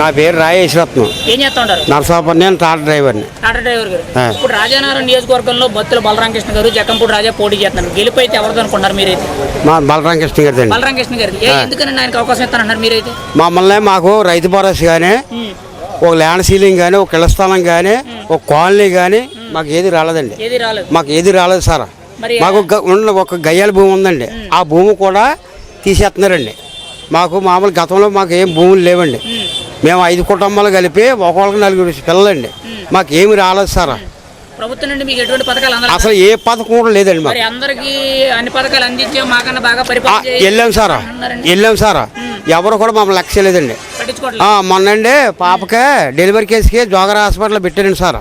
నా పేరు రాయేశ్వరత్నం. ఏం చేస్తా ఉంటారు? నరసాపురం. నేను టాటా డ్రైవర్ని. టాటా డ్రైవర్ గారు. ఇప్పుడు రాజానగరం నియోజకవర్గంలో బత్తుల బలరామకృష్ణ గారు, జక్కంపూడి రాజా పోటీ చేస్తున్నారు. గెలుపు అయితే ఎవరితో అనుకున్నారు మీరైతే? మా బలరామకృష్ణ గారి. బలరామకృష్ణ గారికి ఎందుకని ఆయనకు అవకాశం ఇస్తానన్నారు మీరైతే? మమ్మల్ని మాకు రైతు భరోసా కానీ, ఒక ల్యాండ్ సీలింగ్ కానీ, ఒక ఇళ్ల స్థలం కానీ, ఒక కాలనీ కానీ మాకు ఏది రాలేదండి. మాకు ఏది రాలేదు సార్. మాకు ఒక గయ్యాల భూమి ఉందండి. ఆ భూమి కూడా తీసేస్తున్నారండి. మాకు మామూలు గతంలో మాకు ఏం భూములు లేవండి. మేము 5 కుటుంబాలు కలిపి ఒకళ్ళకి 4 పిల్లలండి. మాకు ఏమి రాలేదు సార్. ప్రభుత్వం నుండి మీకు ఎటువంటి పథకాలు అసలు ఏ పథకం కూడా లేదండి. మరి అందరికి అన్ని పథకాలు అందించే మాకన్నా బాగా పరిపాలన వెళ్ళాం సార్. ఎవరు కూడా మమ్మల్ని లక్ష్య లేదండి. మొన్నండి పాపకే డెలివరీ కేసుకి జోగరా హాస్పిటల్లో పెట్టారండి సార్.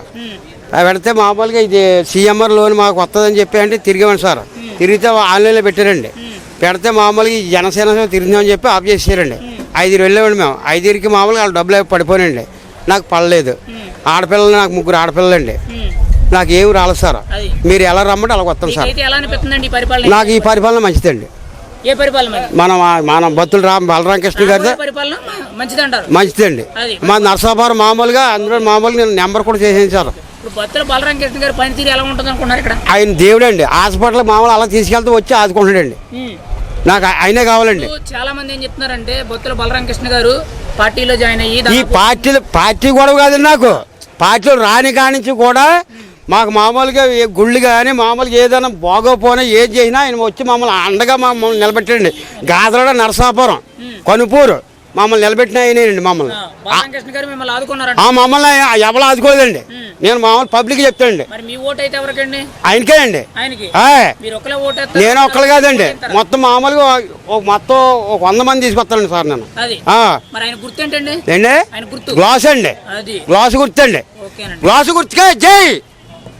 పెడితే మామూలుగా ఇది సీఎంఆర్ లోన్ మాకు వస్తుందని చెప్పి అంటే తిరిగామండి సార్. తిరిగితే ఆన్లైన్లో పెట్టారండి. పెడితే మామూలుగా ఈ జనసేన తిరిగామని చెప్పి ఆఫ్ చేసారండి. 5 వెళ్ళామండి మేము. 5కి మామూలుగా వాళ్ళు డబ్బులు పడిపోయానండి. నాకు పడలేదు. ఆడపిల్లలు నాకు 3 ఆడపిల్లలండి. నాకు ఏమి రాలేదు సార్. మీరు ఎలా రమ్మంటే అలా వస్తాం సార్. నాకు ఈ పరిపాలన మంచిదండి. మన బత్తుల బలరామకృష్ణ గారి మంచిదండి. మా నరసాపురం మామూలుగా అందులో మామూలుగా నేను నెంబర్ కూడా చేసాను సార్. ఆయన దేవుడండి. హాస్పిటల్ మామూలు అలా తీసుకెళ్తే వచ్చి ఆదుకుంటాడండి. నాకు ఆయనే కావాలండి. చాలా మంది ఏం చెప్తున్నారంటే బొత్తుల బలరామకృష్ణ గారు పార్టీలో జాయిన్ అయ్యి ఈ పార్టీ గొడవ కాదండి. నాకు పార్టీలో రాని కానించి కూడా మాకు మామూలుగా గుళ్ళు కానీ మామూలుగా ఏదైనా బాగోపోయినా ఏది చేసినా ఆయన వచ్చి మమ్మల్ని అండగా మమ్మల్ని నిలబెట్టండి. గాజరాడ, నరసాపురం, కనుపూరు మమ్మల్ని నిలబెట్టిన ఆయనండి. మమ్మల్ని ఎవరు ఆదుకోలేదండి. నేను మామూలు పబ్లిక్ చెప్తానండి. ఆయనకేనండి. నేను ఒక్కరు కాదండి. మొత్తం మామూలుగా మొత్తం 100 మంది తీసుకొస్తానండి సార్. నేను ఏంటి గ్లాస్ అండి. గ్లాసు గుర్తండి. గ్లాసు గుర్తుకే జై.